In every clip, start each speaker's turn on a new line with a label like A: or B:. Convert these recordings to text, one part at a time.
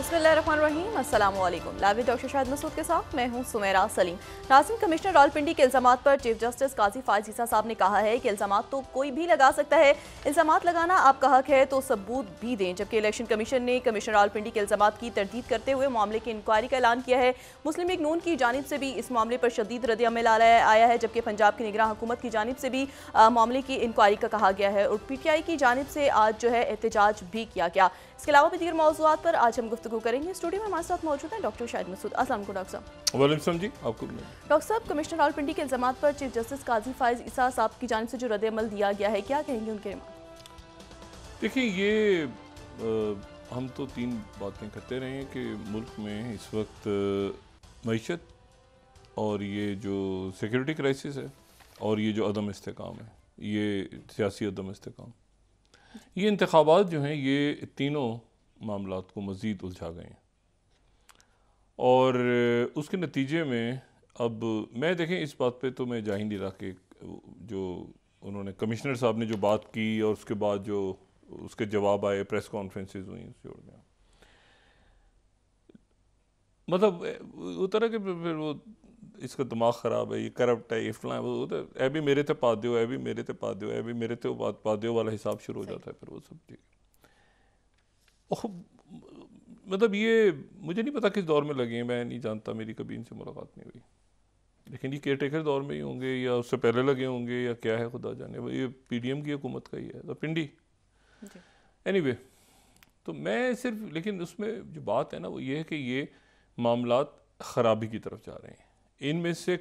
A: बिस्मिल्लाहिर्रहमानिर्रहीम, अस्सलाम वालेकुम। लाइव डॉक्टर शाहिद मसूद के साथ मैं हूं सुमेरा सलीम। नाज़रीन, कमिश्नर रावलपिंडी के इल्ज़ामात पर चीफ जस्टिस काजी फायज़ ईसा साहब ने कहा है कि इल्ज़ामात तो कोई भी लगा सकता है, इल्ज़ामात लगाना आपका हक है तो सबूत भी दें। जबकि इलेक्शन कमीशन ने कमिश्नर रावलपिंडी के इल्ज़ामात की तरदीद करते हुए मामले की इंक्वायरी का ऐलान किया है। मुस्लिम लीग नून की जानिब से भी इस मामले पर शदीद रद्द-ए-अमल आया है, जबकि पंजाब की निगरान हुकूमत की जानिब से भी मामले की इंक्वायरी का कहा गया है और PTI की जानिब से आज जो है एहतजाज भी किया गया। इसके अलावा भी दीगर मौज़ूआत पर आज हम गुफ्तगू करेंगे। स्टूडियो में हमारे साथ मौजूद हैं डॉक्टर शाहिद मसूद। अस्सलाम वालेकुम डॉक्टर साहब।
B: वालेकुम जी, आपको
A: डॉक्टर साहब, कमिश्नर रावलपिंडी के इल्ज़ामात पर चीफ जस्टिस काजी फायज़ ईसा साहब की जानिब से जो रद्द-ए-अमल दिया गया है, क्या कहेंगे उनके रिमार्क?
B: देखिए, ये हम तो तीन बातें करते रहे हैं कि मुल्क में इस वक्त मईशत और ये जो सिक्योरिटी क्राइसिस है और ये जो अदम इस्तेकाम है, ये सियासी अदम इस्तेकाम, ये इंतखाबात जो हैं ये तीनों मामलात को मज़ीद उलझा गए हैं। और उसके नतीजे में अब मैं देखें इस बात पे तो मैं जा ही नहीं रहा कि जो उन्होंने कमिश्नर साहब ने जो बात की और उसके बाद जो उसके जवाब आए, प्रेस कॉन्फ्रेंसेस हुई, उस जोड़ में मतलब वो तरह के फिर वो इसका दिमाग ख़राब है, ये करप्ट है, ये फलां, वो तो ए भी मेरे ते पा दो, ए भी मेरे ते पा दो, ए भी मेरे ते पा दो वाला हिसाब शुरू हो जाता है फिर वो सब। ठीक, मतलब ये मुझे नहीं पता किस दौर में लगे हैं, मैं नहीं जानता, मेरी कभी इनसे मुलाकात नहीं हुई, लेकिन ये केयर टेकर दौर में ही होंगे या उससे पहले लगे होंगे या क्या है खुदा जाने। ये PDM की हुकूमत का ही है तो पिंडी एनीवे। तो मैं सिर्फ, लेकिन उसमें जो बात है ना वो ये है कि ये मामलात ख़राबी की तरफ जा रहे हैं, इनमें से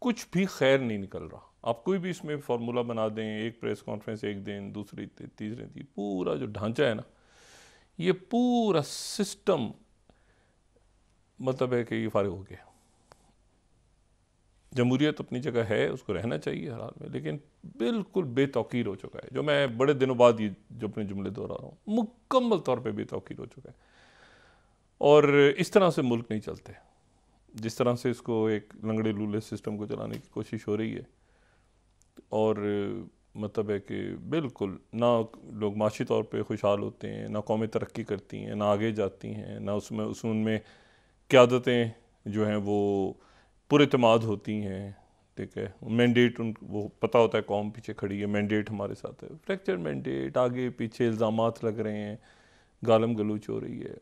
B: कुछ भी खैर नहीं निकल रहा। आप कोई भी इसमें फार्मूला बना दें, एक प्रेस कॉन्फ्रेंस एक दिन, दूसरी तीसरे दिन, पूरा जो ढांचा है ना, ये पूरा सिस्टम मतलब है कि ये फारिग हो गया। जमहूरियत अपनी जगह है, उसको रहना चाहिए हर हाल में, लेकिन बिल्कुल बेतौकीर हो चुका है। जो मैं बड़े दिनों बाद ये जो अपने जुमले दोहरा रहा हूँ, मुकम्मल तौर पे बेतौकीर हो चुका है। और इस तरह से मुल्क नहीं चलते, जिस तरह से इसको एक लंगड़े लूले सिस्टम को चलाने की कोशिश हो रही है। और मतलब है कि बिल्कुल ना लोग माशी तौर पे खुशहाल होते हैं, ना कौमें तरक्की करती हैं, ना आगे जाती हैं, ना उनमें क़यादतें जो हैं वो पुरएतमाद होती हैं। ठीक है, मैंडेट वो पता होता है कौम पीछे खड़ी है, मैंडेट हमारे साथ है, फ्रैक्चर मैंडेट, आगे पीछे इल्ज़ामात लग रहे हैं, गालम गलूच हो रही है।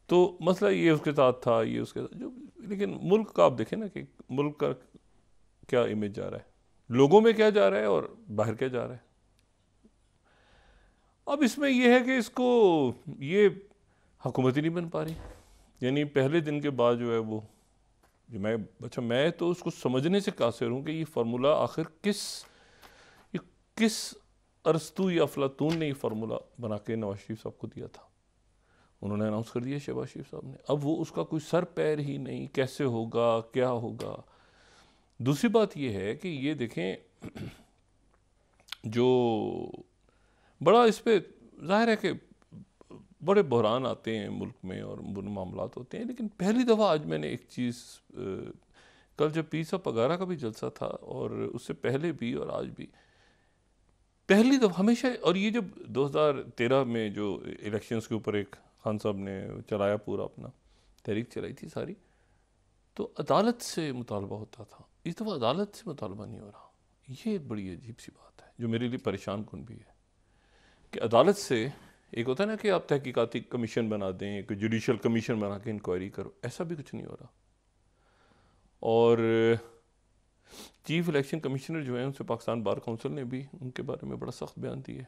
B: तो मसला ये उसके साथ था, ये उसके साथ जो, लेकिन मुल्क का आप देखें ना कि मुल्क का क्या इमेज जा रहा है, लोगों में क्या जा रहा है और बाहर क्या जा रहा है। अब इसमें यह है कि इसको ये हुकूमत ही नहीं बन पा रही। यानी पहले दिन के बाद जो है वो जो मैं तो उसको समझने से कासिर हूँ कि ये फार्मूला आखिर किस अरस्तू या अफलातून ने ये फार्मूला बना के नवाज शरीफ साहब को दिया था। उन्होंने अनाउंस कर दिया शहबाज शरीफ साहब ने, अब वो उसका कोई सर पैर ही नहीं, कैसे होगा, क्या होगा। दूसरी बात ये है कि ये देखें जो बड़ा इस पर जाहिर है कि बड़े बहरान आते हैं मुल्क में और बुरे मामलात होते हैं, लेकिन पहली दफ़ा आज मैंने एक चीज़ कल जब पीसा पगारा का भी जलसा था और उससे पहले भी और आज भी पहली दफ़ा हमेशा, और ये जब 2013 में जो इलेक्शंस के ऊपर एक खान साहब ने चलाया, पूरा अपना तहरीक चलाई थी सारी, तो अदालत से मुतालबा होता था। इस दफ़ा अदालत से मुतालबा नहीं हो रहा। ये एक बड़ी अजीब सी बात है जो मेरे लिए परेशान कुन भी है कि अदालत से, एक होता है ना कि आप तहकीकाती कमीशन बना दें, एक जुडिशल कमीशन बना के इंक्वायरी करो, ऐसा भी कुछ नहीं हो रहा। और चीफ इलेक्शन कमिश्नर जो है उनसे पाकिस्तान बार काउंसिल ने भी उनके बारे में बड़ा सख्त बयान दिया।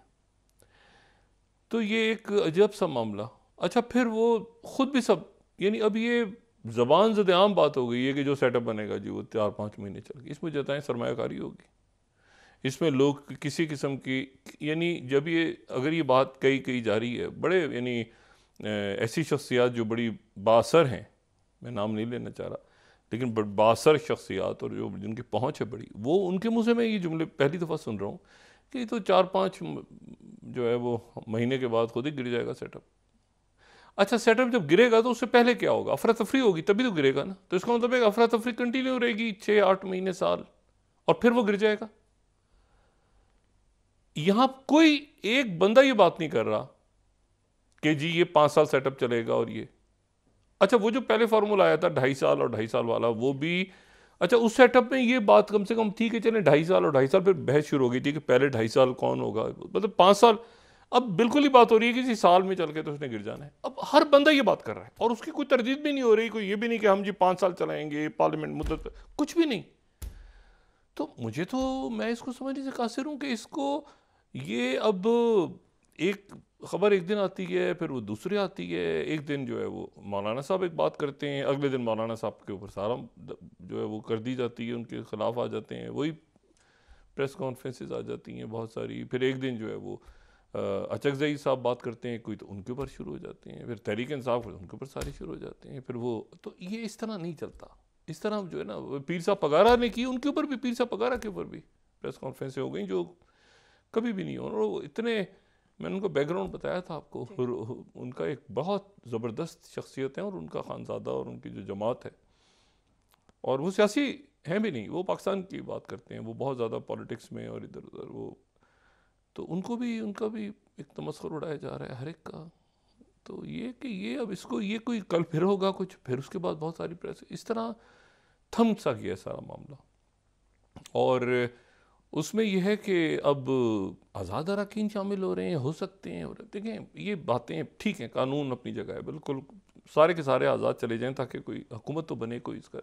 B: तो ये एक अजब सा मामला। अच्छा, फिर वो ख़ुद भी सब, यानी अब ये ज़बान ज़द आम बात हो गई है कि जो सेटअप बनेगा जी वो 4-5 महीने चल गए, इसमें जताएं सरमायाकारी होगी, इसमें लोग किसी किस्म की, यानी जब ये अगर ये बात कही जा रही है, बड़े यानी ऐसी शख्सियात जो बड़ी बासर हैं, मैं नाम नहीं लेना चाह रहा, लेकिन बासर शख्सियात और जो जिनकी पहुँच है बड़ी, वो उनके मुँह से मैं ये जुमले पहली दफ़ा सुन रहा हूँ कि तो 4-5 जो है वो महीने के बाद खुद ही गिर जाएगा सेटअप। अच्छा, सेटअप जब गिरेगा तो उससे पहले क्या होगा? अफरा तफरी होगी तभी तो गिरेगा ना। तो इसका मतलब है अफरा तफरी कंटिन्यू रहेगी 6-8 महीने, साल, और फिर वो गिर जाएगा। यहां कोई एक बंदा ये बात नहीं कर रहा कि जी ये 5 साल सेटअप चलेगा और ये, अच्छा वो जो पहले फार्मूला आया था 2.5 साल और 2.5 साल वाला, वो भी अच्छा उस सेटअप में ये बात कम से कम ठीक है, चले 2.5 साल और 2.5 साल, फिर बहस शुरू हो गई थी कि पहले 2.5 साल कौन होगा, मतलब 5 साल। अब बिल्कुल ही बात हो रही है कि किसी साल में चल के तो उसने गिर जाना है। अब हर बंदा ये बात कर रहा है और उसकी कोई तरजीद भी नहीं हो रही, कोई ये भी नहीं कि हम जी 5 साल चलाएंगे पार्लियामेंट मुद्दत, कुछ भी नहीं। तो मुझे तो, मैं इसको समझने से कासिर हूँ कि इसको ये अब एक खबर एक दिन आती है, फिर वो दूसरी आती है। एक दिन जो है वो मौलाना साहब एक बात करते हैं, अगले दिन मौलाना साहब के ऊपर सारा जो है वो कर दी जाती है, उनके ख़िलाफ़ आ जाते हैं, वही प्रेस कॉन्फ्रेंसेस आ जाती हैं बहुत सारी। फिर एक दिन जो है वो अचकज़ई साहब बात करते हैं कोई, तो उनके ऊपर शुरू हो जाते हैं, फिर तहरीक इंसाफ उनके ऊपर सारे शुरू हो जाते हैं, फिर वो, तो ये इस तरह नहीं चलता। इस तरह जो है ना, पीर साहब पगारा ने की, उनके ऊपर भी, पीर साहब पगारा के ऊपर भी प्रेस कॉन्फ्रेंसें हो गई जो कभी भी नहीं हो। और वो इतने, मैंने उनको बैकग्राउंड बताया था आपको, उनका एक बहुत ज़बरदस्त शख्सियत है और उनका खानज़ादा और उनकी जो जमात है, और वो सियासी हैं भी नहीं, वो पाकिस्तान की बात करते हैं, वो बहुत ज़्यादा पॉलिटिक्स में और इधर उधर वो, तो उनको भी, उनका भी एक तमस्खुर उड़ाया जा रहा है हर एक का। तो ये कि ये अब इसको, ये कोई कल फिर होगा कुछ, फिर उसके बाद बहुत सारी प्रेस, इस तरह थम सा गया सारा मामला। और उसमें यह है कि अब आज़ाद अरकान शामिल हो रहे हैं, हो सकते हैं, और देखें ये बातें ठीक हैं, कानून अपनी जगह है, बिल्कुल सारे के सारे आज़ाद चले जाएं ताकि कोई हुकूमत तो बने कोई इसका।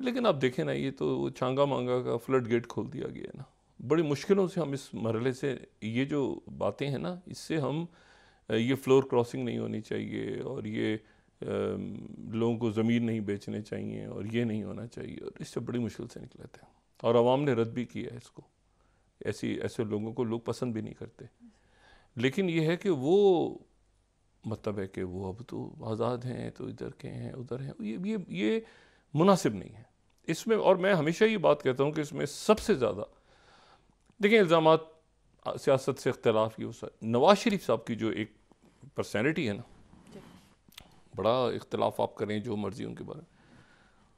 B: लेकिन अब देखें ना, ये तो छांगा मांगा का फ्लड गेट खोल दिया गया है ना। बड़ी मुश्किलों से हम इस मरहले से, ये जो बातें हैं ना, इससे हम, ये फ्लोर क्रॉसिंग नहीं होनी चाहिए, और ये लोगों को ज़मीन नहीं बेचने चाहिए, और ये नहीं होना चाहिए, और इससे बड़ी मुश्किल से निकले थे। और आवाम ने रद्द भी किया है इसको, ऐसे लोगों को लोग पसंद भी नहीं करते। लेकिन ये है कि वो मतलब है कि वो अब तो आज़ाद हैं, तो इधर के हैं उधर हैं, ये मुनासिब नहीं है इसमें। और मैं हमेशा ये बात कहता हूँ कि इसमें सबसे ज़्यादा, देखिए इल्ज़ामात सियासत से इख्तलाफ, ये नवाज शरीफ साहब की जो एक पर्सनैलिटी है ना, बड़ा इख्तलाफ आप करें जो मर्ज़ी उनके बारे में,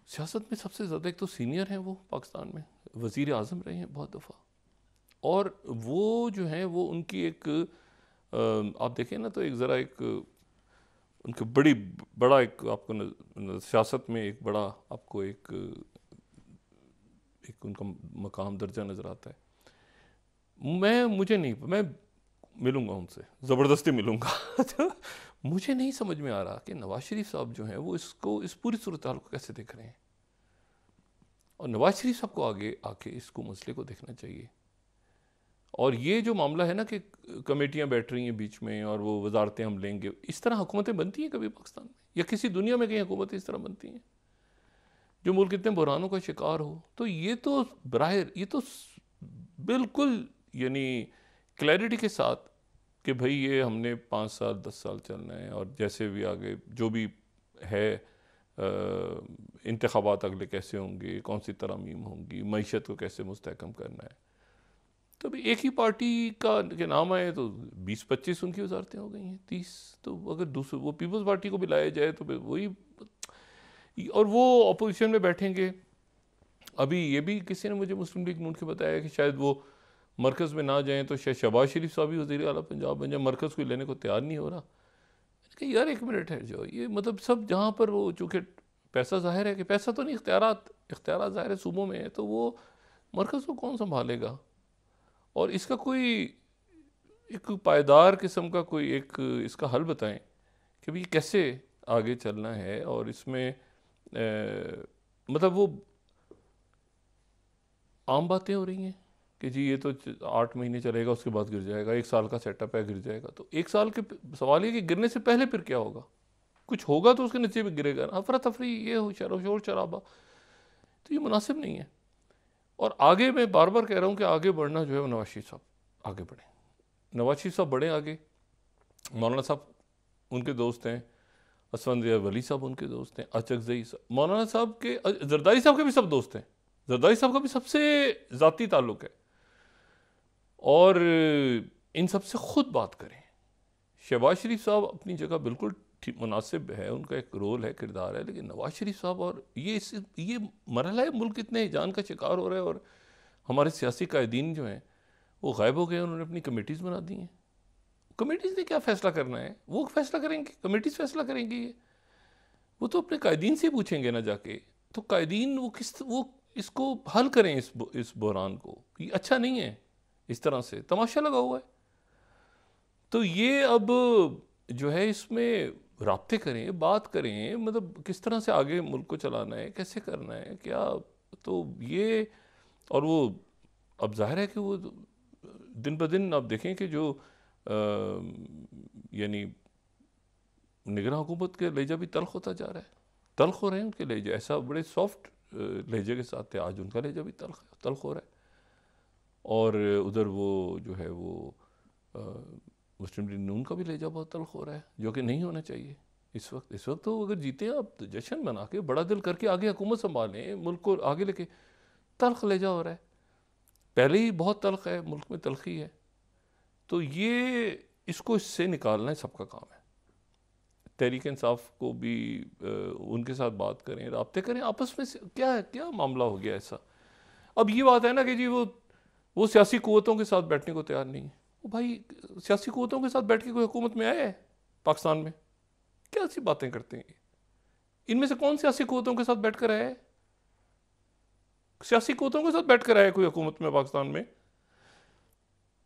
B: सियासत में सबसे ज़्यादा एक तो सीनियर हैं वो, पाकिस्तान में वज़ीर आज़म रहे हैं बहुत दफ़ा, और वो जो हैं वो उनकी एक, आप देखें ना तो एक ज़रा एक उनके बड़ा एक आपको सियासत में एक बड़ा आपको एक उनका मकाम दर्जा नज़र आता है। मुझे नहीं, मैं मिलूँगा उनसे, ज़बरदस्ती मिलूँगा तो मुझे नहीं समझ में आ रहा कि नवाज शरीफ साहब जो हैं वो इसको, इस पूरी सूरत हाल को कैसे देख रहे हैं। और नवाज शरीफ साहब को आगे आके इसको मसले को देखना चाहिए। और ये जो मामला है ना कि कमेटियां बैठ रही हैं बीच में और वो वजारतें हम लेंगे, इस तरह हुकूमतें बनती हैं कभी पाकिस्तान में, या किसी दुनिया में कहीं हुकूमतें इस तरह बनती हैं जो मुल्क इतने बुरानों का शिकार हो? तो ये तो ये तो बिल्कुल यानी क्लैरिटी के साथ कि भाई ये हमने 5 साल 10 साल चलना है, और जैसे भी आगे जो भी है, इंतखाबात अगले कैसे होंगे, कौन सी तरमीम होंगी, मईशत को कैसे मुस्तहकम करना है। तो अभी एक ही पार्टी के नाम आए तो 20-25 उनकी वजारतें हो गई हैं, 30। तो अगर दूसरे वो पीपल्स पार्टी को भी लाया जाए तो वही, और वो अपोजिशन में बैठेंगे। अभी ये भी किसी ने मुझे मुस्लिम लीग नून के बताया कि शायद वो मरकज़ में ना जाएं तो शायद शहबाज शरीफ साहब भी वज़ीर आला पंजाब बन जाए, मरकज़ को लेने को तैयार नहीं हो रहा। कि यार एक मिनट है, जो ये मतलब सब जहाँ पर वो, चूँकि पैसा ज़ाहिर है कि पैसा तो नहीं, इख्तियारात ज़ाहिर है सूबों में है, तो वो मरकज़ को कौन संभालेगा? और इसका कोई एक पायदार किस्म का कोई एक इसका हल बताएं कि भाई कैसे आगे चलना है। और इसमें मतलब वो आम बातें हो रही हैं कि जी ये तो 8 महीने चलेगा, उसके बाद गिर जाएगा, 1 साल का सेटअप है, गिर जाएगा। तो 1 साल के सवाल ये कि गिरने से पहले फिर क्या होगा? कुछ होगा तो उसके नतीजे में गिरेगा, अफरा तफरी, ये हो शोर शराबा, तो ये मुनासिब नहीं है। और आगे मैं बार बार कह रहा हूँ कि आगे बढ़ना जो है वो नवाज शरीफ साहब आगे बढ़ें, नवाज शरीफ साहब बढ़ें आगे। मौलाना साहब उनके दोस्त हैं, असफंद वली साहब उनके दोस्त हैं, अचकज़ई साहब, मौलाना साहब के, जरदारी साहब के भी सब दोस्त हैं, जरदारी साहब का भी सबसे ज़ाती ताल्लुक़ है। और इन सब से ख़ुद बात करें। शहबाज शरीफ साहब अपनी जगह बिल्कुल ठीक मुनासिब है, उनका एक रोल है, किरदार है, लेकिन नवाज शरीफ साहब और ये मरहला है, मुल्क इतने हिजान का शिकार हो रहा है, और हमारे सियासी कायदीन जो हैं वो गायब हो गए, उन्होंने अपनी कमेटीज़ बना दी हैं, कमेटीज़ ने क्या फ़ैसला करना है, वो फैसला करेंगे, कमेटीज़ फैसला करेंगी। ये वो तो अपने कायदीन से पूछेंगे ना जाके। तो कायदीन वो इसको हल करें, इस बहरान को। ये अच्छा नहीं है, इस तरह से तमाशा लगा हुआ है। तो ये अब जो है इसमें राब्ते करें, बात करें, मतलब किस तरह से आगे मुल्क को चलाना है, कैसे करना है, क्या। तो ये और वो अब जाहिर है कि वो दिन ब दिन आप देखें कि जो यानी निगरान हुकूमत के लहजा भी तल्ख होता जा रहा है, तल्ख हो रहे हैं उनके लहजे। ऐसा बड़े सॉफ्ट लहजे के साथ थे, आज उनका लहजा भी तल्ख हो रहा है। और उधर वो जो है वो मुस्लिम लीग नून का भी लहजा बहुत तल्ख हो रहा है, जो कि नहीं होना चाहिए इस वक्त तो अगर जीते आप तो जश्न मना के बड़ा दिल करके आगे हुकूमत संभालें, मुल्क को आगे लेके। तल्ख लहजा हो रहा है, पहले ही बहुत तल्ख है, मुल्क में तल्खी है। तो ये इसको इससे निकालना है, सबका काम है। तहरीक इंसाफ को भी उनके साथ बात करें, राब्ते करें आपस में से। क्या मामला हो गया ऐसा। अब ये बात है ना कि जी वो सियासी कुव्वतों के साथ बैठने को तैयार नहीं है। वो भाई सियासी कुव्वतों के साथ बैठ के कोई हुकूमत में आया है पाकिस्तान में? क्या ऐसी बातें करते हैं? इनमें से कौन सियासी कुव्वतों के साथ बैठ कर आया है? सियासी कुव्वतों के साथ बैठ कर आया है कोई हुकूमत में पाकिस्तान में?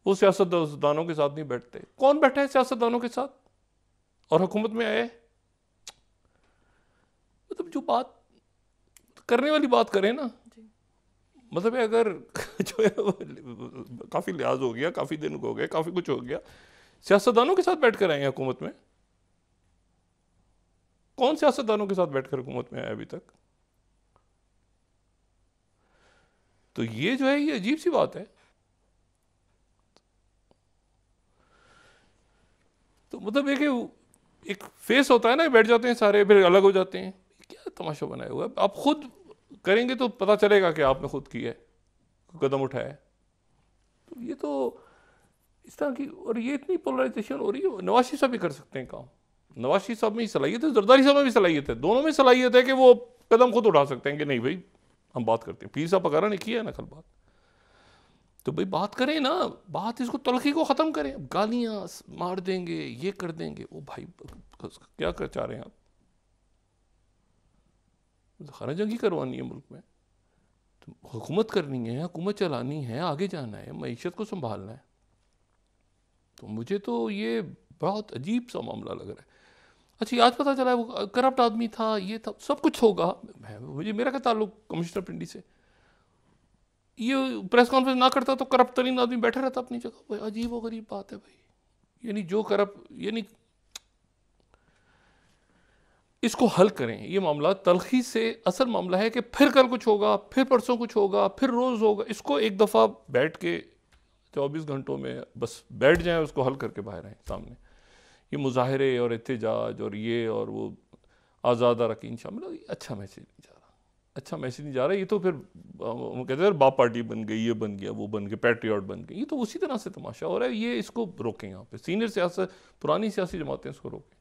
B: वो सियासतदानों के साथ नहीं बैठते। कौन बैठा है सियासतदानों के साथ और हुकूमत में आया है? मतलब जो बात करने वाली बात करें ना, मतलब अगर जो है काफ़ी लिहाज हो गया, काफ़ी दिन हो गए, काफ़ी कुछ हो गया, सियासतदानों के साथ बैठकर आए हैं हुकूमत में? कौन सियासतदानों के साथ बैठकर हुकूमत में आया अभी तक? तो ये जो है ये अजीब सी बात है। तो मतलब एक फेस होता है ना, बैठ जाते हैं सारे फिर अलग हो जाते हैं। क्या तमाशा बनाया हुआ है। आप खुद करेंगे तो पता चलेगा कि आपने खुद किया है, कदम उठाया है। तो ये तो इस तरह की, और ये इतनी पोलराइजेशन हो रही है। नवाज शरीफ साहब भी कर सकते हैं काम। नवाज शरीफ साहब में ही सलाहियत है, जरदारी साहब में भी सलाहियत है, दोनों में सलाहियत है कि वो कदम खुद उठा सकते हैं कि नहीं भाई हम बात करते हैं। पीर साहब वगैरह ने किया है ना कल बात। तो भाई बात करें ना, बात इसको तलखी को ख़त्म करें। गालियाँ मार देंगे, ये कर देंगे, वो भाई क्या कर चाह रहे हैं आप? खाना जंगी करवानी है मुल्क में? तो हुकूमत करनी है, हुकूमत चलानी है, आगे जाना है, मईशत को संभालना है। तो मुझे तो ये बहुत अजीब सा मामला लग रहा है। अच्छा आज पता चला है वो करप्ट आदमी था, ये था, सब कुछ होगा। मुझे मेरा क्या ताल्लुक कमिश्नर पिंडी से? ये प्रेस कॉन्फ्रेंस ना करता तो करप्ट तरीन आदमी बैठा रहता अपनी जगह। भाई अजीब व गरीब बात है भाई। यानी जो करप्ट, यानी इसको हल करें ये मामला तलखी से। असल मामला है कि फिर कल कुछ होगा, फिर परसों कुछ होगा, फिर रोज़ होगा। इसको एक दफ़ा बैठ के 24 घंटों में बस बैठ जाएं, उसको हल करके बाहर आएँ सामने। ये मुजाहरे और एहतजाज और ये और वो आज़ाद अरकान शामिल, अच्छा मैसेज नहीं जा रहा, अच्छा मैसेज नहीं जा रहा। ये तो फिर हम कहते हैं बाप पार्टी बन गई, ये बन गया, वो बन गया, पैट्रियट बन गई। ये तो उसी तरह से तमाशा हो रहा है। ये इसको रोकें यहाँ पे सीनियर सियासत, पुरानी सियासी जमातें इसको रोकें।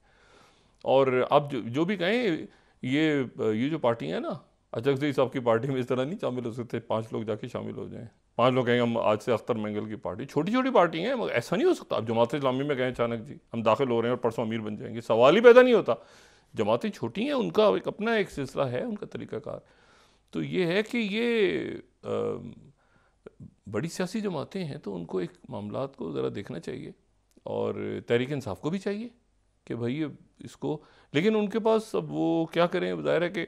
B: और आप जो भी कहें, ये जो पार्टियाँ हैं ना, अचक जी साहब की पार्टी में इस तरह नहीं शामिल हो सकते 5 लोग जाके शामिल हो जाएं। 5 लोग कहेंगे हम आज से अख्तर मंगल की पार्टी, छोटी छोटी पार्टी हैं, मगर ऐसा नहीं हो सकता। आप जमात इस्लामी में कहें अचानक जी हम दाखिल हो रहे हैं और परसों अमीर बन जाएंगे, सवाल ही पैदा नहीं होता। जमातें छोटी हैं, उनका एक अपना एक सिलसिला है, उनका तरीक़ाकार। तो ये है कि ये बड़ी सियासी जमातें हैं, तो उनको एक मामलात को ज़रा देखना चाहिए। और तहरीक इंसाफ को भी चाहिए कि भाई ये इसको, लेकिन उनके पास अब वो क्या करें। ज़ाहिर है कि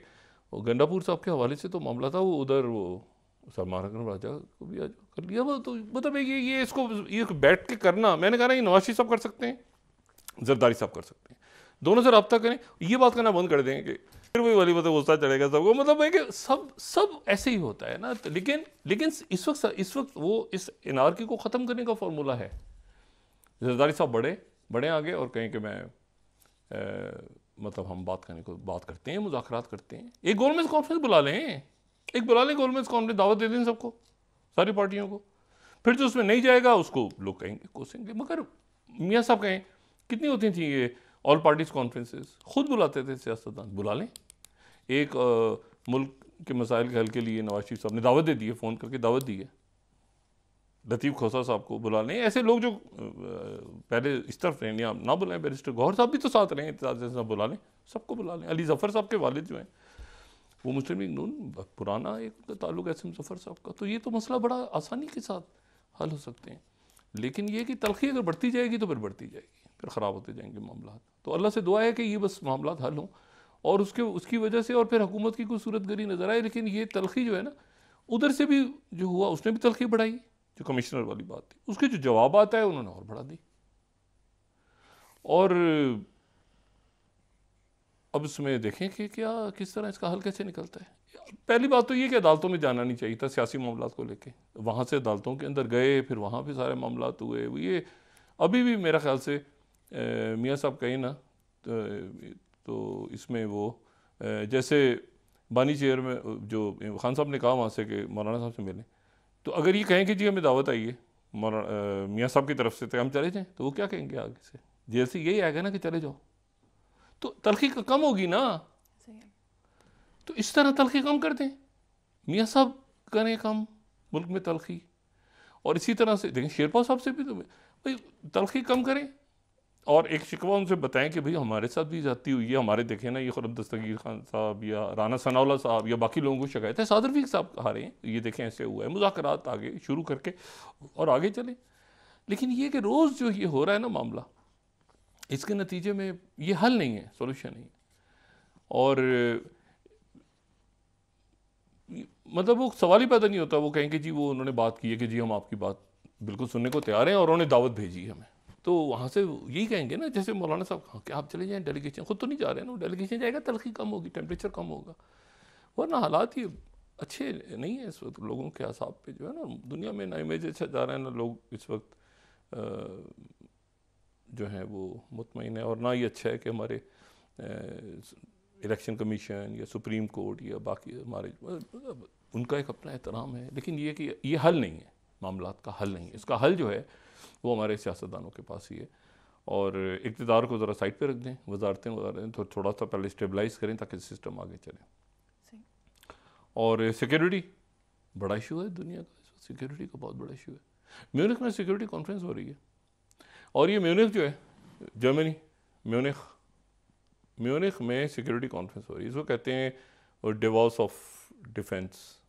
B: गंडापुर साहब के हवाले से तो मामला था, वो उधर वो सलमान राजा को भी कर लिया। वो तो मतलब ये इसको ये बैठ के करना, मैंने कहा ना ये नवाज शरीफ साहब कर सकते हैं, जरदारी साहब कर सकते हैं, दोनों से रब्ता करें। ये बात करना बंद कर देंगे फिर वही वाली मतलब गुस्सा चढ़ेगा सबको। मतलब है कि सब ऐसे ही होता है ना। लेकिन इस वक्त वो इस एनार्की को ख़त्म करने का फॉर्मूला है। जरदारी साहब बड़े आगे और कहें कि मैं मतलब हम बात करते हैं, मुज़ाकरात करते हैं। एक गोलमेज कॉन्फ्रेंस बुला लें, गोलमेज कॉन्फ्रेंस, दावत दे दें सबको, सारी पार्टियों को। फिर जो उसमें नहीं जाएगा उसको लोग कहेंगे, कोसेंगे। मगर मियाँ साहब कहें कितनी होती थी ये ऑल पार्टीज़ कॉन्फ्रेंसेस, खुद बुलाते थे सियासतदान, बुला लें। एक मुल्क के मसाइल के हल के लिए नवाज शरीफ साहब ने दावत दे दी है, फ़ोन करके दावत दी है। लतीफ़ खोसा साहब को बुला लें, ऐसे लोग जो पहले इस तरफ रहें, या ना बुलाएं, बैरिस्टर गौहर साहब भी तो साथ रहें, साहब बुला लें, सबको बुला लें। अली ज़फ़र साहब के वालिद जो हैं वो मुस्लिम लीग नून, पुराना एक ताल्लुक है एसएम ज़फ़र साहब का, तो ये तो मसला बड़ा आसानी के साथ हल हो सकते हैं। लेकिन ये कि तलखी अगर बढ़ती जाएगी तो फिर बढ़ती जाएगी, फिर ख़राब होते जाएंगे मामला। तो अल्लाह से दुआ है कि ये बस मामला हल हों और उसकी वजह से और फिर हुकूमत की कोई सूरत गरी नज़र आए। लेकिन ये तलखी जो है ना, उधर से भी जो हुआ उसने भी तलखी बढ़ाई, जो कमिश्नर वाली बात थी उसके जो जवाब आता है उन्होंने और बढ़ा दी। और अब इसमें देखें कि क्या किस तरह इसका हल कैसे निकलता है। पहली बात तो ये कि अदालतों में जाना नहीं चाहिए था सियासी मामला को लेके, वहाँ से अदालतों के अंदर गए, फिर वहाँ पे सारे मामला हुए। ये अभी भी मेरा ख्याल से मियाँ साहब कहीं ना तो इसमें वो जैसे बानी चेयर में जो खान साहब ने कहा वहाँ से कि मौलाना साहब से मिलें, तो अगर ये कहें कि जी हमें दावत आई है मियाँ साहब की तरफ से तो हम चले जाएँ, तो वो क्या कहेंगे आगे से? जेल से यही आएगा ना कि चले जाओ, तो तलखी कम होगी ना। तो इस तरह तलखी कम कर दें, मियाँ साहब करें कम मुल्क में तलखी। और इसी तरह से देखें शेरपा साहब से भी तो भाई तलखी कम करें, और एक शिकवा उनसे बताएं कि भाई हमारे साथ भी जाती हुई है, हमारे देखें ना ये खुरम दस्तगीर खान साहब या राना सनाउल्लाह साहब या बाकी लोगों को शिकायत है, सादर रफीक साहब आ रहे हैं, ये देखें ऐसे हुआ है, मुज़ाकरात आगे शुरू करके और आगे चलें। लेकिन ये कि रोज़ जो ये हो रहा है ना मामला, इसके नतीजे में ये हल नहीं है, सोल्यूशन नहीं है। और मतलब वो सवाल ही पैदा नहीं होता, वो कहेंगे जी वो उन्होंने बात की है कि जी हम आपकी बात बिल्कुल सुनने को तैयार हैं और उन्होंने दावत भेजी है हमें, तो वहाँ से यही कहेंगे ना जैसे मौलाना साहब, हाँ क्या आप चले जाएं डेलीगेशन, खुद तो नहीं जा रहे ना, डेलीगेशन जाएगा तलखी कम होगी, टेम्परेचर कम होगा। वरना हालात ये अच्छे नहीं है इस वक्त लोगों के हिसाब पे, जो है ना दुनिया में ना इमेज अच्छा जा रहा है, ना लोग इस वक्त जो है वो मुतमईन है, और ना ही अच्छा है कि हमारे इलेक्शन कमीशन या सुप्रीम कोर्ट या बाकी हमारे उनका एक अपना एहतराम है। लेकिन ये कि ये हल नहीं है, मामलात का हल नहीं है, इसका हल जो है वो हमारे सियासतदानों के पास ही है। और इक़्तिदार को ज़रा साइड पे रख दें, वजारतें तो थोड़ा सा पहले स्टेबलाइज करें ताकि सिस्टम आगे चले। और सिक्योरिटी बड़ा इशू है दुनिया का, सिक्योरिटी का बहुत बड़ा इशू है। म्यूनिख में सिक्योरिटी कॉन्फ्रेंस हो रही है, और ये म्यूनिख जो है जर्मनी, म्यूनिख में सिक्योरिटी कॉन्फ्रेंस हो रही है, इसको कहते हैं डिवॉर्स ऑफ डिफेंस।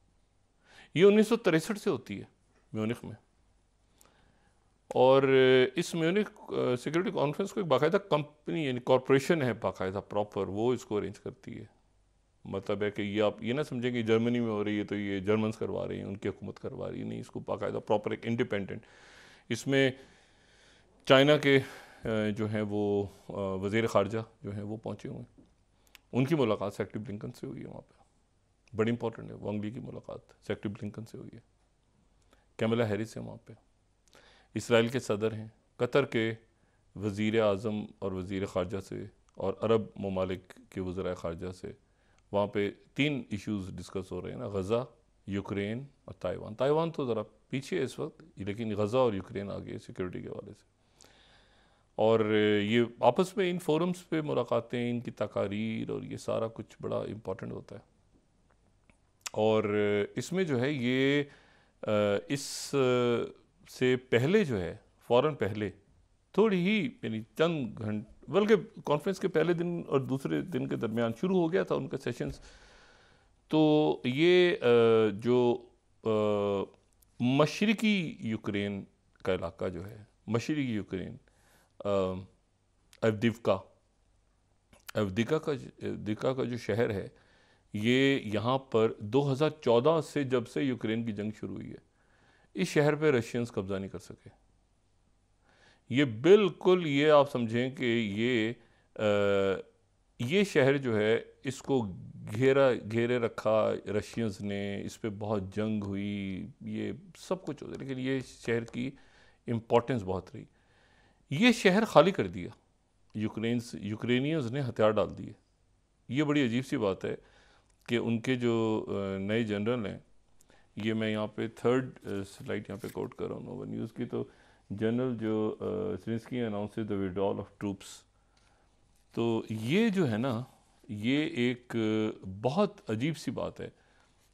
B: ये 1963 से होती है म्यूनिख में, और इस म्यूनिख सिक्योरिटी कॉन्फ्रेंस को एक बाकायदा कंपनी यानी कॉरपोरेशन है बाकायदा प्रॉपर, वो इसको अरेंज करती है। मतलब है कि ये आप ये ना समझें कि जर्मनी में हो रही है तो ये जर्मन्स करवा रही हैं, उनकी हुकूमत करवा रही है, नहीं, इसको बाकायदा प्रॉपर एक इंडिपेंडेंट। इसमें चाइना के जो हैं वो वज़ीर ख़ारजा जो हैं वो पहुँचे हुए हैं, उनकी मुलाकात सेक्रेटरी ब्लिंकन से हुई है वहाँ पे, बड़ी इंपॉर्टेंट है। वांग ली की मुलाकात सेक्रेटरी ब्लिंकन से हुई है, कैमला हैरिस है वहाँ पे, इसराइल के सदर हैं, कतर के वज़ीर आज़म और वज़ीर ख़ारजा से, और अरब ममालिक के वज़राए ख़ारजा से। वहाँ पे 3 इश्यूज़ डिस्कस हो रहे हैं ना, गज़ा, यूक्रेन और ताइवान। ताइवान तो ज़रा पीछे है इस वक्त, लेकिन गज़ा और यूक्रेन आ गए सिक्योरिटी के हवाले से। और ये आपस में इन फोरम्स पे मुलाकातें, इनकी तकारीर और ये सारा कुछ बड़ा इम्पॉर्टेंट होता है। और इसमें जो है ये इस से पहले जो है फ़ौरन पहले थोड़ी ही यानी चंद घंटे, बल्कि कॉन्फ्रेंस के पहले दिन और दूसरे दिन के दरमियान शुरू हो गया था उनका सेशंस। तो ये जो मशरिकी यूक्रेन का इलाका जो है, मशरिकी यूक्रेन अवदिका का जो शहर है, ये यहाँ पर 2014 से जब से यूक्रेन की जंग शुरू हुई है, इस शहर पे रशियंस कब्ज़ा नहीं कर सके। ये बिल्कुल ये आप समझें कि ये शहर जो है इसको घेरे रखा रशियंस ने, इस पर बहुत जंग हुई, ये सब कुछ होता है, लेकिन ये शहर की इम्पोर्टेंस बहुत रही। ये शहर खाली कर दिया यूक्रेनियंस ने, हथियार डाल दिए। ये बड़ी अजीब सी बात है कि उनके जो नए जनरल हैं, ये मैं यहाँ पे 3rd स्लाइड यहाँ पे कोट कर रहा हूँ नोवा न्यूज़ की, तो जनरल जो Zelensky announces the withdrawal of troops. तो ये जो है ना, ये एक बहुत अजीब सी बात है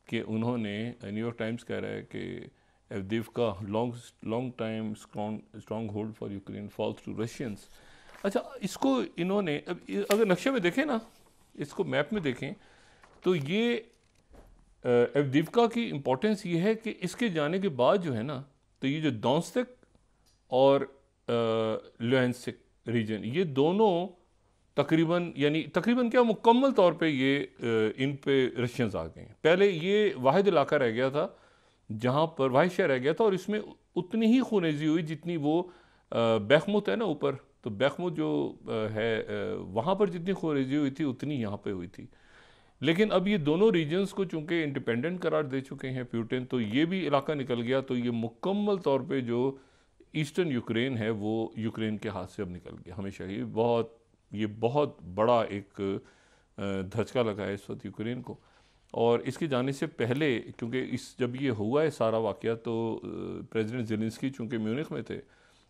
B: कि उन्होंने, न्यूयॉर्क टाइम्स कह रहा है कि Avdiivka long time stronghold for Ukraine falls to Russians. अच्छा, इसको इन्होंने अगर नक्शे में देखें ना, इसको मैप में देखें तो ये एवदीवका की इम्पोर्टेंस ये है कि इसके जाने के बाद जो है ना, तो ये जो डोनेत्स्क और लुहांस्क रीजन, ये दोनों तकरीबन क्या मुकम्मल तौर पे ये इन पे रशियंस आ गए हैं। पहले ये वाहिद इलाका रह गया था जहाँ पर वाहिद शहर रह गया था, और इसमें उतनी ही खूनेजी हुई जितनी वो बैखमुत है ना ऊपर, तो बैखमुत जो है वहाँ पर जितनी खूनेजी हुई थी उतनी यहाँ पे हुई थी। लेकिन अब ये दोनों रीजन्स को चूंकि इंडिपेंडेंट करार दे चुके हैं पुतिन, तो ये भी इलाका निकल गया, तो ये मुकम्मल तौर पे जो ईस्टर्न यूक्रेन है वो यूक्रेन के हाथ से अब निकल गया हमेशा। ये बहुत बड़ा एक धचका लगा है इस वक्त यूक्रेन को। और इसके जाने से पहले, क्योंकि जब ये हुआ है सारा वाक़या, तो प्रेसिडेंट ज़ेलेंस्की चूँकि म्यूनिख में थे,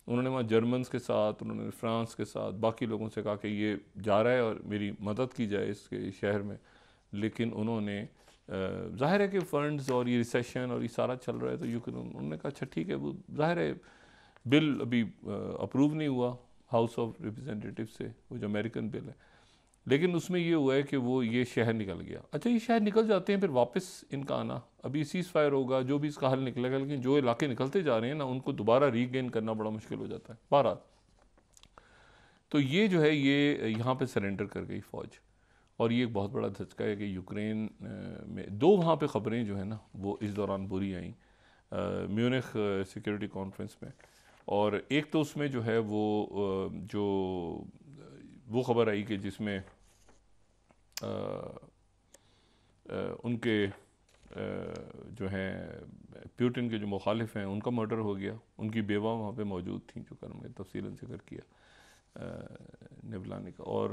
B: उन्होंने वहाँ जर्मन्स के साथ, उन्होंने फ्रांस के साथ, बाकी लोगों से कहा कि ये जा रहा है और मेरी मदद की जाए इसके शहर में। लेकिन उन्होंने ज़ाहिर है कि फ़ंड्स और ये रिसेशन और ये सारा चल रहा है, तो यूक्रेन, उन्होंने कहा अच्छा ठीक है, वो ज़ाहिर है बिल अभी अप्रूव नहीं हुआ हाउस ऑफ रिप्रेजेंटेटिव से, वो जो अमेरिकन बिल है, लेकिन उसमें ये हुआ है कि वो ये शहर निकल गया। अच्छा, ये शहर निकल जाते हैं, फिर वापस इनका आना, अभी सीज़ फायर होगा, जो भी इसका हल निकलेगा, लेकिन जो इलाके निकलते जा रहे हैं ना, उनको दोबारा रीगेन करना बड़ा मुश्किल हो जाता है। बहरहाल, तो ये जो है ये यहाँ पे सरेंडर कर गई फ़ौज, और ये एक बहुत बड़ा धचका है कि यूक्रेन में दो वहाँ पे ख़बरें जो है ना वो इस दौरान बुरी आई म्यूनिख सिक्योरिटी कॉन्फ्रेंस में। और एक तो उसमें जो है वो ख़बर आई कि जिसमें उनके जो हैं पुतिन के जो मुखालिफ हैं उनका मर्डर हो गया, उनकी बेवा वहाँ पे मौजूद थी, जो कर मैं तफसीलन जिक्र किया नेवलानी का। और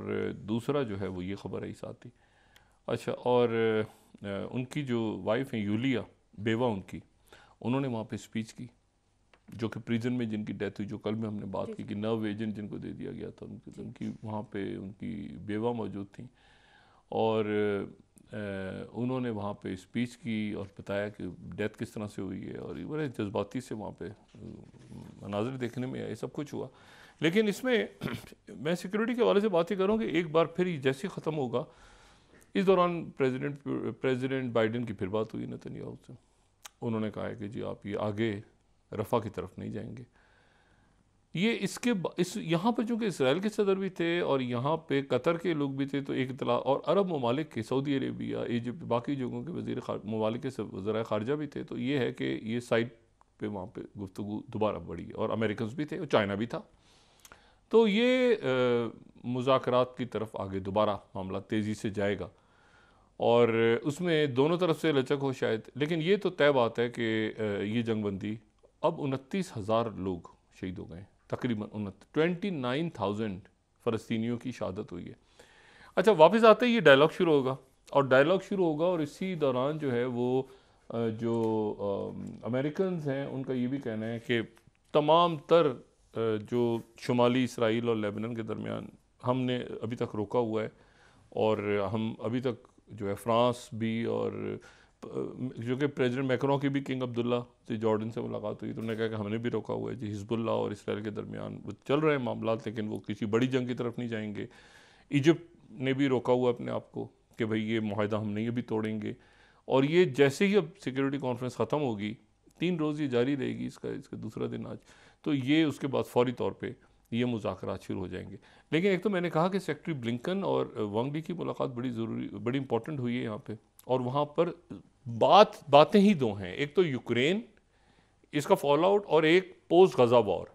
B: दूसरा जो है वो ये ख़बर आई साथ ही। अच्छा, और उनकी जो वाइफ हैं यूलिया, बेवा उनकी, उन्होंने वहाँ पे स्पीच की, जो कि प्रिजन में जिनकी डेथ हुई, जो कल में हमने बात की कि नर्व एजेंट जिनको दे दिया गया था, उनकी वहाँ पे उनकी बेवा मौजूद थी, और उन्होंने वहाँ पे स्पीच की और बताया कि डेथ किस तरह से हुई है, और बड़े जज्बाती से वहाँ पे मनाज़िर देखने में आए, सब कुछ हुआ। लेकिन इसमें मैं सिक्योरिटी के हवाले से बात ही करूँ कि एक बार फिर जैसे ख़त्म होगा, इस दौरान प्रेसिडेंट बाइडेन की फिर बात हुई नेतन्याहू से। उन्होंने कहा है कि जी आप ये आगे रफ़ा की तरफ नहीं जाएंगे। ये इस यहाँ पर चूँकि इसराइल के सदर भी थे और यहाँ पे कतर के लोग भी थे, तो एक इतला, और अरब ममालिक के, सऊदी अरेबिया, इजिप्ट, बाकी जगहों के वज़ीर ममालिक के वज़राए ख़ारजा भी थे। तो ये है कि ये साइड पे वहाँ पे गुफ्तगू दोबारा बढ़ी, और अमेरिकन भी थे और चाइना भी था। तो ये मुज़ाकरात की तरफ आगे दोबारा मामला तेज़ी से जाएगा, और उसमें दोनों तरफ से लचक हो शायद। लेकिन ये तो तय बात है कि ये जंगबंदी, अब 29,000 लोग शहीद हो गए, तकरीबन 29,000 फ़लस्तीनियों की शहादत हुई है। अच्छा, वापस आते ही ये डायलॉग शुरू होगा, और इसी दौरान जो है वो जो अमेरिकन हैं उनका ये भी कहना है कि तमाम तर जो शुमाली इसराइल और लेबनान के दरमियान हमने अभी तक रोका हुआ है, और हम अभी तक जो है फ्रांस भी, और जो कि प्रेसिडेंट मैक्रों की भी किंग अब्दुल्ला से जॉर्डन से मुलाकात हुई, तो उन्होंने कहा कि हमने भी रोका हुआ है जी, हिजबुल्ला और इसराइल के दरमियान वो चल रहे हैं मामला, लेकिन वो किसी बड़ी जंग की तरफ नहीं जाएंगे। इजिप्ट ने भी रोका हुआ अपने आप को कि भाई ये मुआहदा हम नहीं अभी तोड़ेंगे। और ये जैसे ही अब सिक्योरिटी कॉन्फ्रेंस ख़त्म होगी, 3 रोज़ ये जारी रहेगी, इसका दूसरा दिन आज, तो ये उसके बाद फौरी तौर पे ये मुज़ाकरात शुरू हो जाएंगे। लेकिन एक तो मैंने कहा कि सेक्रेटरी ब्लिंकन और वांग ली की मुलाकात बड़ी इंपॉर्टेंट हुई है यहाँ पे, और वहाँ पर बातें ही दो हैं, एक तो यूक्रेन, इसका फॉल आउट, और एक पोस्ट गज़ा वॉर।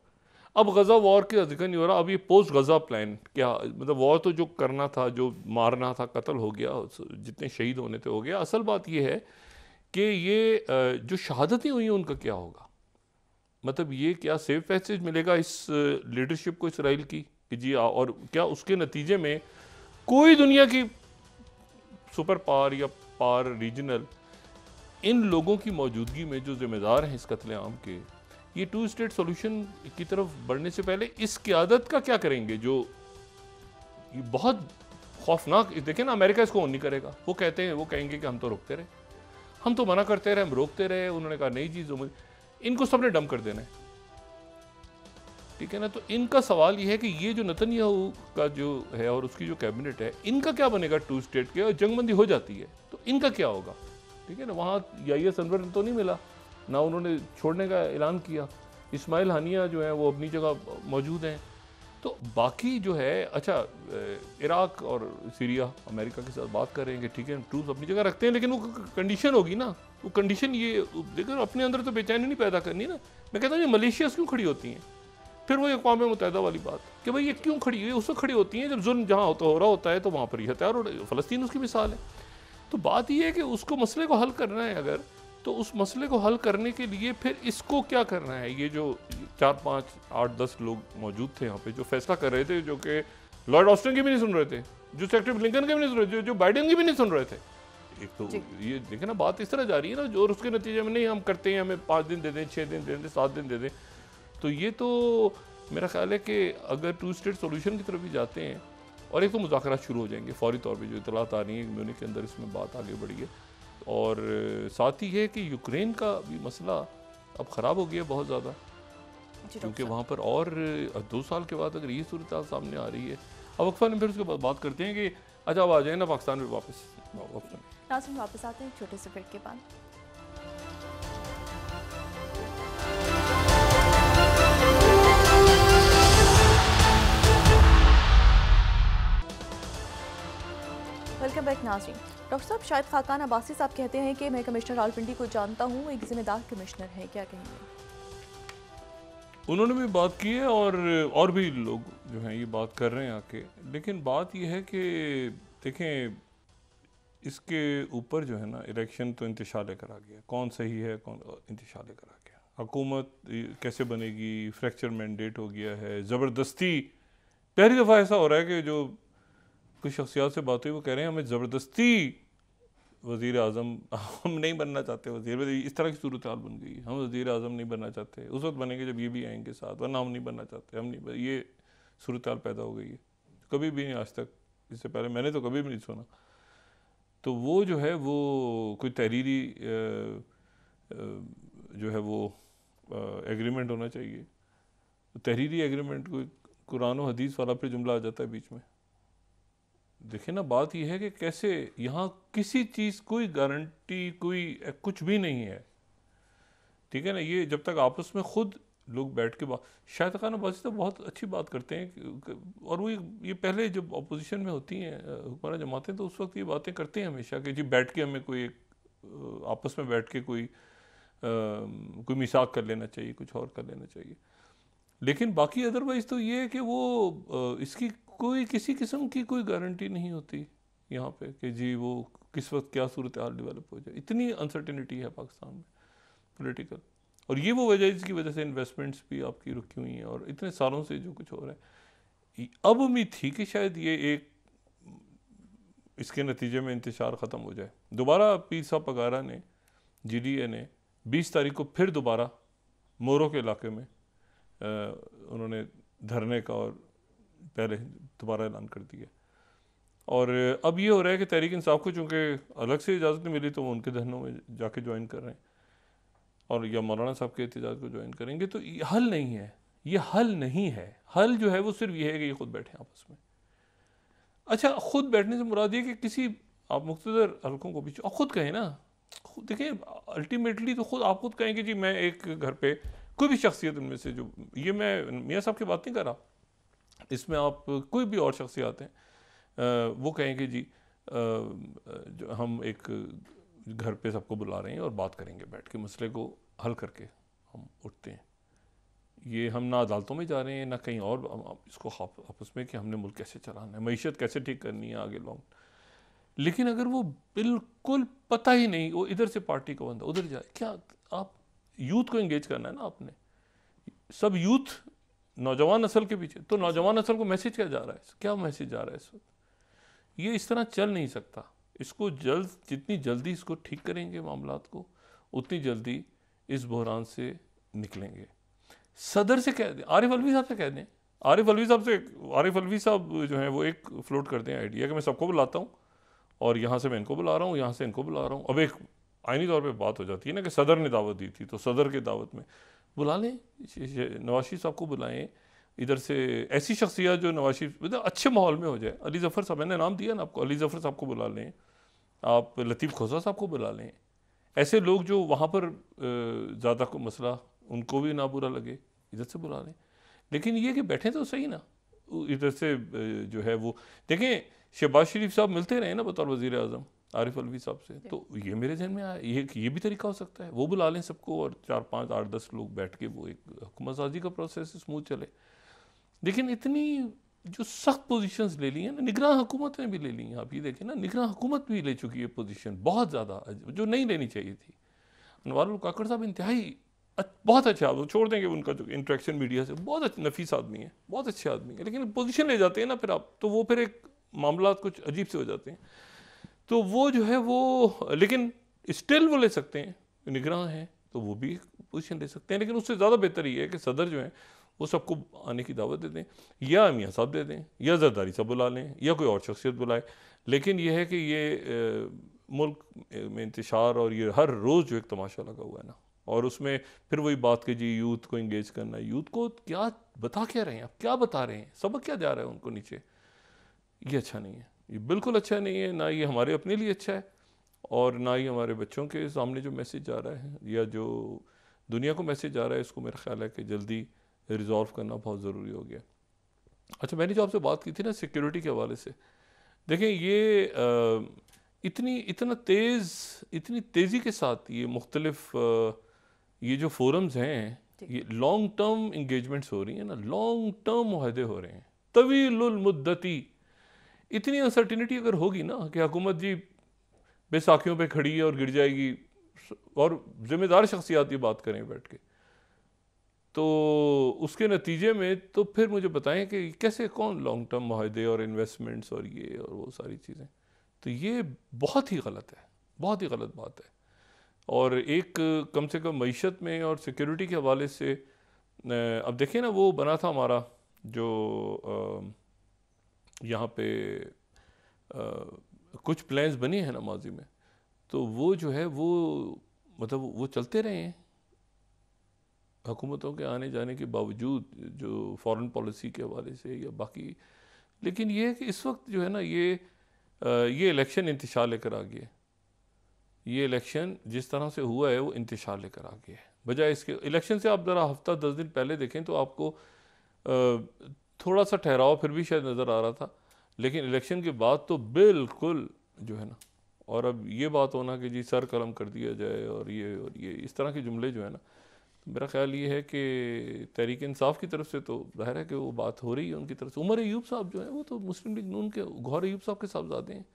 B: अब गज़ा वॉर का जिक्र नहीं हो रहा, अब ये पोस्ट गज़ा प्लान क्या, मतलब वॉर तो जो करना था, जो मारना था, कत्ल हो गया, जितने शहीद होने थे हो गया। असल बात ये है कि ये जो शहादतें हुई हैं उनका क्या होगा, मतलब ये क्या सेफ पैसेज मिलेगा इस लीडरशिप को इसराइल की कि जी, और क्या उसके नतीजे में कोई दुनिया की सुपर पावर या पावर रीजनल इन लोगों की मौजूदगी में जो जिम्मेदार हैं इस कत्लेआम के, ये 2 स्टेट सॉल्यूशन की तरफ बढ़ने से पहले इस क़यादत का क्या करेंगे, जो ये बहुत खौफनाक। देखें ना, अमेरिका इसको ऑन नहीं करेगा, वो कहेंगे कि हम तो रोकते रहे, हम तो मना करते रहे, हम रोकते रहे। उन्होंने कहा नहीं जी, इनको सबने डंप कर देना है, ठीक है ना। तो इनका सवाल ये है कि ये जो नेतन्याहू का जो है और उसकी जो कैबिनेट है, इनका क्या बनेगा 2 स्टेट के, और जंगबंदी हो जाती है तो इनका क्या होगा, ठीक है ना। वहाँ याहिया सिंवर तो नहीं मिला ना, उन्होंने छोड़ने का ऐलान किया, इस्माइल हानिया जो है वो अपनी जगह मौजूद हैं। तो बाकी जो है, अच्छा इराक और सीरिया अमेरिका के साथ बात कर रहे हैं कि ठीक है ट्रूथ अपनी जगह रखते हैं, लेकिन वो कंडीशन होगी ना, वो कंडीशन ये देखो अपने अंदर तो बेचैनी नहीं पैदा करनी ना। मैं कहता हूँ ये मलेशियास क्यों खड़ी होती हैं, फिर वो अक़वाम मुत्तहिदा वाली बात कि भाई ये क्यों खड़ी हुई, उसमें खड़ी होती हैं जब जुल्म जहाँ हो रहा होता है तो वहाँ पर ये हथियार उड़, फ़लस्तीन उसकी मिसाल है। तो बात ये है कि उसको मसले को हल करना है अगर, तो उस मसले को हल करने के लिए फिर इसको क्या करना है। ये जो 4, 5, 8, 10 लोग मौजूद थे यहाँ पे जो फैसला कर रहे थे, जो कि लॉर्ड ऑस्टिन की भी नहीं सुन रहे थे, जो सेक्रेटरी ब्लिंकन के भी नहीं सुन रहे थे, जो बाइडेन की भी नहीं सुन रहे थे। एक तो ये देखे ना बात इस तरह जा रही है ना, जो उसके नतीजे में नहीं हम करते हैं, हमें 5 दिन दे दें, 6 दिन दे दें, 7 दिन दे दें। तो ये तो मेरा ख्याल है कि अगर 2 स्टेट सोल्यूशन की तरफ भी जाते हैं, और एक तो मुज़ाकरात शुरू हो जाएंगे फौरी तौर पे, जो इतलात आ रही है म्यूनिख के अंदर इसमें बात आगे बढ़ी है। और साथ ही है कि यूक्रेन का भी मसला अब ख़राब हो गया बहुत ज़्यादा, क्योंकि वहाँ पर और 2 साल के बाद अगर ये सूरत सामने आ रही है। अब वक्फा में फिर उसके बाद बात करते हैं कि अच्छा अब आ जाए ना पाकिस्तान में वापस।
A: वापस आते हैं छोटे से ब्रेक के बाद। वेलकम बैक नाज़रीन। डॉक्टर साहब, शाहिद खाकान अब्बासी साहब कहते हैं कि मैं कमिश्नर रावलपिंडी को जानता हूँ, एक जिम्मेदार कमिश्नर है, क्या कहेंगे?
B: उन्होंने भी बात की है और भी लोग जो हैं ये बात कर रहे हैं आके, लेकिन बात ये है कि देखें इसके ऊपर जो है ना इलेक्शन तो इंतशार लेकर आ गया, कौन सही है कौन इंतशार लेकर आ गया, हुकूमत कैसे बनेगी, फ्रैक्चर मैंडेट हो गया है, ज़बरदस्ती पहली दफ़ा ऐसा हो रहा है कि जो कुछ शख्सियात से बात हुई वो कह रहे हैं हमें ज़बरदस्ती वज़ीर आज़म हम नहीं बनना चाहते, वज़ीर इस तरह की सूरत हाल बन गई, हम वज़ीर आज़म नहीं बनना चाहते, उस वक्त बनेंगे जब ये भी आएंगे साथ, वरना हम नहीं बनना चाहते, हम नहीं, ये सूरत हाल पैदा हो गई है। कभी भी नहीं आज तक, इससे पहले मैंने तो कभी भी नहीं सुना। तो वो जो है वो कोई तहरीरी जो है वो एग्रीमेंट होना चाहिए, तो तहरीरी एग्रीमेंट कोई कुरान और हदीस वाला फिर जुमला आ जाता है बीच में। देखिए ना बात यह है कि कैसे यहाँ किसी चीज़ कोई गारंटी कोई कुछ भी नहीं है, ठीक है ना। ये जब तक आपस में खुद लोग बैठ के बात, शाहिद खान अब्बासी तो बहुत अच्छी बात करते हैं, और वो ये पहले जब अपोजिशन में होती हैं हुक्मरान जमातें तो उस वक्त ये बातें करते हैं हमेशा कि जी बैठ के हमें कोई आपस में बैठ के कोई मिसाक कर लेना चाहिए, कुछ और कर लेना चाहिए। लेकिन बाकी अदरवाइज़ तो ये है कि वो इसकी कोई किसी किस्म की कोई गारंटी नहीं होती यहाँ पे कि जी वो किस वक्त क्या सूरत हाल डेवलप हो जाए। इतनी अनसर्टेनिटी है पाकिस्तान में पॉलिटिकल, और ये वो वजह है जिसकी वजह से इन्वेस्टमेंट्स भी आपकी रुकी हुई हैं और इतने सालों से जो कुछ हो रहा है। अब उम्मीद थी कि शायद ये एक इसके नतीजे में इंतशार ख़त्म हो जाए। दोबारा पीर साहब पगारा ने GDA ने 20 तारीख को फिर दोबारा मोरो के इलाके में उन्होंने धरने का और पहले दोबारा ऐलान कर दिया। और अब ये हो रहा है कि तहरीक इंसाफ को चूँकि अलग से इजाज़त नहीं मिली तो वो उनके धरनों में जाके ज्वाइन कर रहे हैं, और या मौलाना साहब के एहतजाज को ज्वाइन करेंगे। तो ये हल नहीं है, ये हल नहीं है। हल जो है वो सिर्फ ये है कि ये खुद बैठे आपस में। अच्छा, खुद बैठने से मुराद ये कि किसी आप मुख्तदर हल्कों को भी खुद कहें ना, देखिए अल्टीमेटली तो खुद आप खुद कहें कि जी मैं एक घर पे कोई भी शख्सियत उनमें से, जो ये मैं मियाँ साहब की बात नहीं कर रहा, इसमें आप कोई भी और शख्सियत हैं वो कहेंगे जी जो हम एक घर पे सबको बुला रहे हैं और बात करेंगे बैठ के, मसले को हल करके हम उठते हैं। ये हम ना अदालतों में जा रहे हैं ना कहीं और, इसको आपस में कि हमने मुल्क कैसे चलाना है, मईशत कैसे ठीक करनी है आगे लॉन्ग। लेकिन अगर वो बिल्कुल पता ही नहीं, वो इधर से पार्टी का बंदा उधर जाए, क्या आप यूथ को एंगेज करना है ना आपने, सब यूथ नौजवान नस्ल के पीछे, तो नौजवान नस्ल को मैसेज क्या जा रहा है, क्या मैसेज जा रहा है इस वक्त? ये इस तरह चल नहीं सकता। इसको जितनी जल्दी इसको ठीक करेंगे मामलात को, उतनी जल्दी इस बहरान से निकलेंगे। सदर से कह दें, आरिफ अलवी साहब से कह दें, आरिफ अलवी साहब जो हैं वो एक फ्लोट करते हैं आइडिया कि मैं सबको बुलाता हूँ और यहाँ से मैं इनको बुला रहा हूँ, यहाँ से इनको बुला रहा हूँ। अब एक आईनी तौर पे बात हो जाती है ना कि सदर ने दावत दी थी तो सदर के दावत में बुला लें, नवाज शरीफ साहब को बुलाएं, इधर से ऐसी शख्सियत जो नवाज शरीफ मतलब अच्छे माहौल में हो जाए। अली ज़फ़र साहब, मैंने नाम दिया ना आपको, अली ज़फ़र साहब को बुला लें, आप लतीफ़ खोसा साहब को बुला लें, ऐसे लोग जो वहाँ पर ज़्यादा को मसला उनको भी ना बुरा लगे, इधर से बुला लें। लेकिन ये कि बैठें तो सही ना, इधर से जो है वो देखें, शहबाज शरीफ साहब मिलते रहे ना बतौर वज़ीर आज़म आरिफ अलवी साहब से, तो ये मेरे जहन में आया ये भी तरीका हो सकता है, वो बुला लें सबको और 4, 5, 8, 10 लोग बैठ के वो एक हुकूमत साजी का प्रोसेस स्मूथ चले। लेकिन इतनी जो सख्त पोजीशंस ले ली हैं ना, निगरान हुकूमत ने भी ले ली हैं। आप ये देखें ना, निगरान हुकूमत भी ले चुकी है पोजीशन बहुत ज़्यादा, जो नहीं लेनी चाहिए थी। अनवारुल काकड़ साहब इंतहाई बहुत अच्छे, आप छोड़ देंगे उनका जो इंटरेक्शन मीडिया से, बहुत अच्छे नफीस आदमी है, बहुत अच्छे आदमी है, लेकिन पोजीशन ले जाते हैं ना फिर आप, तो वो फिर एक मामला कुछ अजीब से हो जाते हैं। तो वो जो है वो, लेकिन स्टिल वो ले सकते हैं, निगरान हैं तो वो भी पोजीशन ले सकते हैं। लेकिन उससे ज़्यादा बेहतर ये है कि सदर जो है वो सबको आने की दावत दे दें, या मियाँ साहब दे दें, या जरदारी साहब बुला लें, या कोई और शख्सियत बुलाए। लेकिन यह है कि ये मुल्क में इंतशार और ये हर रोज़ जो एक तमाशा लगा हुआ है ना, और उसमें फिर वही बात कि जी यूथ को इंगेज करना, यूथ को क्या बता क्या रहे हैं आप, क्या बता रहे हैं, सबक क्या जा रहा है उनको नीचे, ये अच्छा नहीं है, ये बिल्कुल अच्छा नहीं है। ना ये हमारे अपने लिए अच्छा है और ना ही हमारे बच्चों के सामने जो मैसेज जा रहा है या जो दुनिया को मैसेज जा रहा है, इसको मेरा ख्याल है कि जल्दी रिजॉल्व करना बहुत ज़रूरी हो गया। अच्छा, मैंने जो आपसे बात की थी ना सिक्योरिटी के हवाले से, देखें ये इतनी तेज़ी के साथ ये मुख्तलिफ ये जो फोरम्स हैं, ये लॉन्ग टर्म इंगेजमेंट्स हो रही हैं ना, लॉन्ग टर्म मुआहदे हो रहे हैं, तवीलुल मुद्दती। इतनी अनसर्टिनिटी अगर होगी ना कि हुकूमत जी बेसाखियों पे खड़ी है और गिर जाएगी, और ज़िम्मेदार शख्सियात ये बात करें बैठ के, तो उसके नतीजे में तो फिर मुझे बताएं कि कैसे, कौन लॉन्ग टर्म मुआहदे और इन्वेस्टमेंट्स और ये और वो सारी चीज़ें, तो ये बहुत ही गलत है, बहुत ही गलत बात है। और एक कम से कम मईशत में और सिक्योरिटी के हवाले से अब देखिए ना, वो बना था हमारा जो यहाँ पे कुछ प्लान्स बने हैं ना माजी में, तो वो जो है वो मतलब वो चलते रहे हैं हुकूमतों के आने जाने के बावजूद, जो फॉरेन पॉलिसी के हवाले से या बाकी। लेकिन ये है कि इस वक्त जो है ना ये इलेक्शन इंतशार लेकर आ गया, ये इलेक्शन जिस तरह से हुआ है वो इंतशार लेकर आ गया है। बजाय इसके इलेक्शन से आप ज़रा हफ्ता 10 दिन पहले देखें तो आपको थोड़ा सा ठहराव फिर भी शायद नज़र आ रहा था, लेकिन इलेक्शन के बाद तो बिल्कुल जो है ना, और अब ये बात होना कि जी सर कलम कर दिया जाए और ये इस तरह के जुमले जो है ना, तो मेरा ख्याल ये है कि तहरीक इंसाफ की तरफ से तो जाहिर है कि वो बात हो रही है उनकी तरफ से। उमर अयूब साहब जो है वो तो मुस्लिम लीग नून के गौहर अयूब साहब के साहबजादे हैं।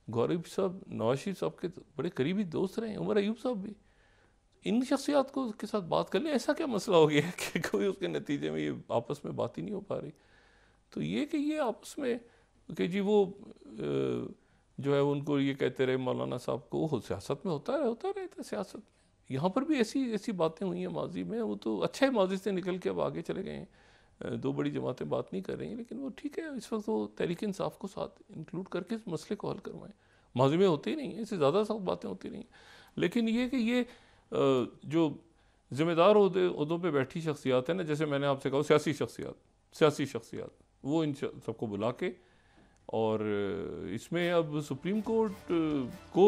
B: गौहर अयूब साहब नवाज शरीफ साहब के बड़े करीबी दोस्त रहे हैं, उमर अयूब साहब भी। इन शख्सियात को के साथ बात कर लें, ऐसा क्या मसला हो गया है कि कोई उसके नतीजे में ये आपस में बात ही नहीं हो पा रही। तो ये कि ये आपस में कि जी वो जो है उनको ये कहते रहे मौलाना साहब को, वो सियासत में होता रहता सियासत में। यहाँ पर भी ऐसी बातें हुई हैं माजी में, वो तो अच्छा है माजी से निकल के अब आगे चले गए हैं, दो बड़ी जमातें बात नहीं कर रही हैं, लेकिन वो ठीक है, इस वक्त वो तहरीक इंसाफ को साथ इंक्लूड करके इस मसले को हल करवाएं। माजी में होती ही नहीं है, इससे ज़्यादा सख्त बातें होती नहीं, लेकिन ये कि ये जो ज़िम्मेदार उहदों पे बैठी शख्सियात है ना, जैसे मैंने आपसे कहा सियासी शख्सियात, वो इन सबको बुला के, और इसमें अब सुप्रीम कोर्ट को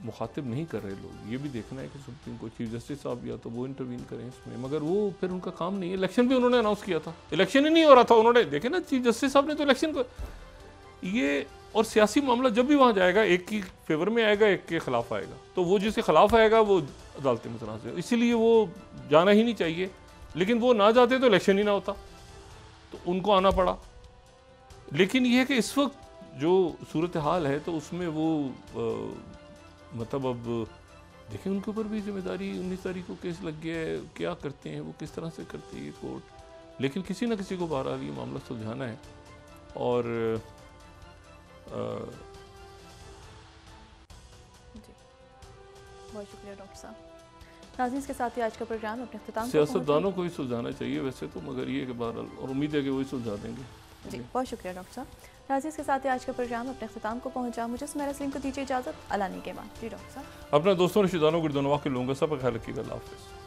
B: मुखातिब नहीं कर रहे लोग, ये भी देखना है कि सुप्रीम कोर्ट चीफ जस्टिस साहब या तो वो इंटरवीन करें इसमें, मगर वो फिर उनका काम नहीं है। इलेक्शन भी उन्होंने अनाउंस किया था, इलेक्शन ही नहीं हो रहा था, उन्होंने देखे ना चीफ जस्टिस साहब ने तो इलेक्शन को ये, और सियासी मामला जब भी वहाँ जाएगा एक की फेवर में आएगा, एक के खिलाफ आएगा, तो वो जिसके खिलाफ आएगा वो अदालत में तनाज़ है, इसीलिए वो जाना ही नहीं चाहिए। लेकिन वो ना जाते तो इलेक्शन ही ना होता, तो उनको आना पड़ा। लेकिन ये है कि इस वक्त जो सूरत हाल है तो उसमें वो मतलब अब देखें उनके ऊपर भी जिम्मेदारी, 19 तारीख को केस लग गया है, क्या करते हैं वो, किस तरह से करते हैं ये कोर्ट। लेकिन किसी न किसी को बहरहाल ये मामला सुलझाना है। और
A: जी बहुत शुक्रिया डॉक्टर साहब। नाज़रीन के साथ ही आज का प्रोग्राम अपने इख्तिताम
B: सियासतदानों को ही सुलझाना चाहिए वैसे तो, मगर ये कि बहरहाल, और उम्मीद है कि वही सुलझा देंगे।
A: जी बहुत शुक्रिया डॉक्टर साहब। नाज़रीन के साथ ही आज का प्रोग्राम अपने अख्ताम को पहुंचा। मुझे सुमेरा सलीम को दीजिए इजाज़त। अल्लाह ने के बाद जी डॉक्टर साहब
B: अपने दोस्तों रिश्तेदारों गुरदनवा के लोगों का सब ख्याल रखिएगा। अल्लाह हाफ़िज़।